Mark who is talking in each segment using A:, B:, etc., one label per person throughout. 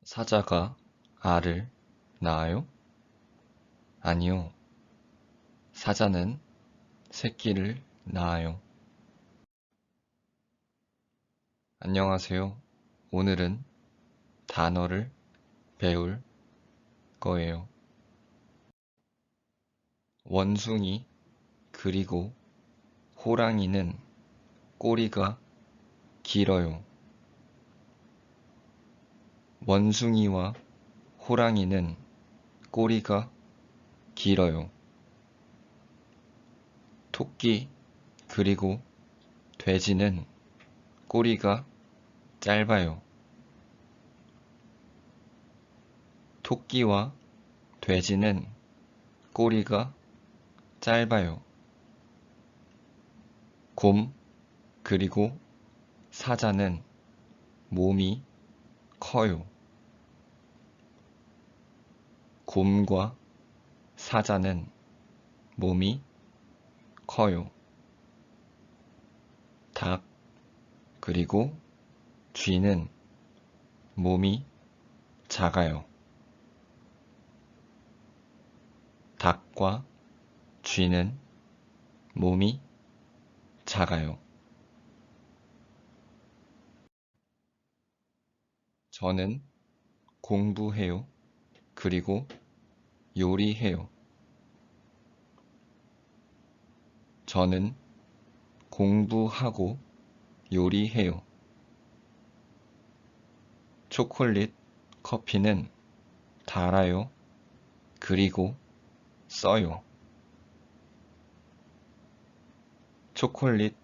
A: 사자가 알을 낳아요? 아니요. 사자는 새끼를 낳아요. 안녕하세요. 오늘은 단어를 배울 거예요. 원숭이 그리고 호랑이는 꼬리가 길어요. 원숭이와 호랑이는 꼬리가 길어요. 토끼 그리고 돼지는 꼬리가 짧아요. 토끼와 돼지는 꼬리가 짧아요. 곰 그리고 사자는 몸이 커요. 곰과 사자는 몸이 커요. 닭 그리고 쥐는 몸이 작아요. 닭과 쥐는 몸이 작아요. 저는 공부해요. 그리고 요리해요. 저는 공부하고 요리해요. 초콜릿 커피는 달아요. 그리고 써요. 초콜릿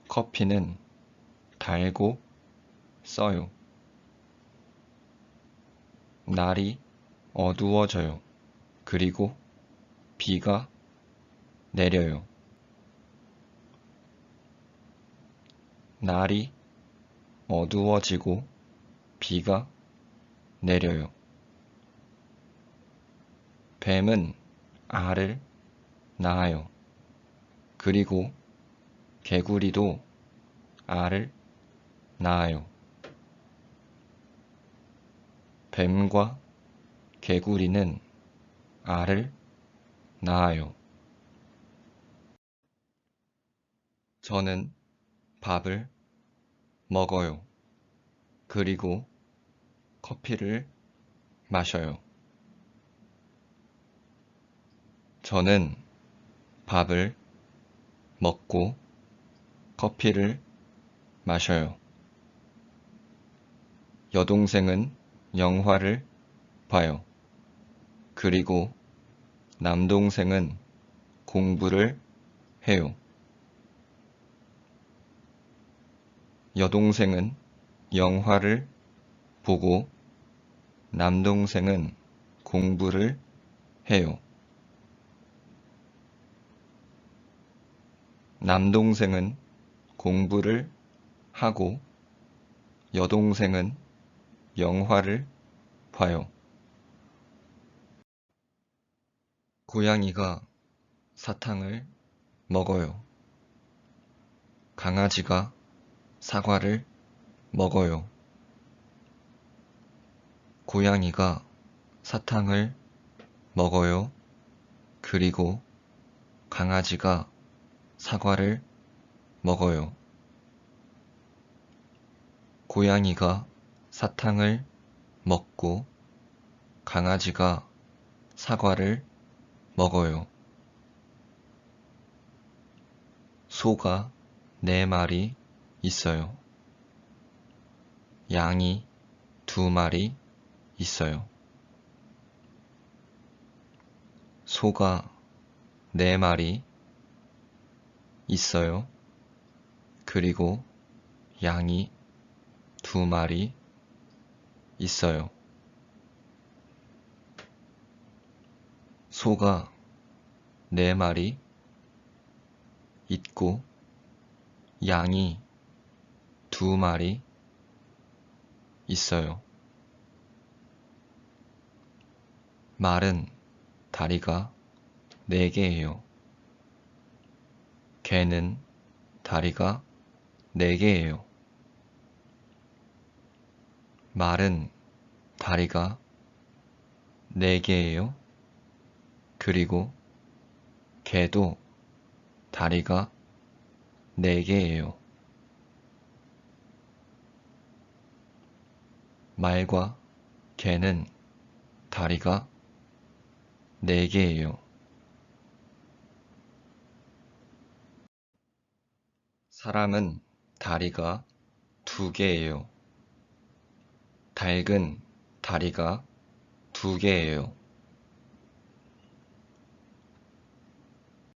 A: 커피는 달고 써요. 날이 어두워져요. 그리고 비가 내려요. 날이 어두워지고 비가 내려요. 뱀은 알을 낳아요. 그리고 개구리도 알을 낳아요. 뱀과 개구리는 알을 낳아요. 저는 밥을 먹어요. 그리고 커피를 마셔요. 저는 밥을 먹고 커피를 마셔요. 여동생은 영화를 봐요. 그리고 남동생은 공부를 해요. 여동생은 영화를 보고 남동생은 공부를 해요. 남동생은 공부를 하고 여동생은 영화를 봐요. 고양이가 사탕을 먹어요. 강아지가 사과를 먹어요. 고양이가 사탕을 먹어요. 그리고 강아지가 사과를 먹어요. 고양이가 사탕을 먹고 강아지가 사과를 먹어요. 소가 4마리 있어요. 양이 2마리 있어요. 소가 4마리 있어요. 그리고 양이 2마리 있어요. 소가 4마리 있고 양이 2마리 있어요. 말은 다리가 4개예요. 개는 다리가 4개예요. 말은 다리가 4개예요. 그리고 개도 다리가 4개예요. 말과 개는 다리가 4개예요. 사람은 다리가 2개예요. 닭은 다리가 2개예요.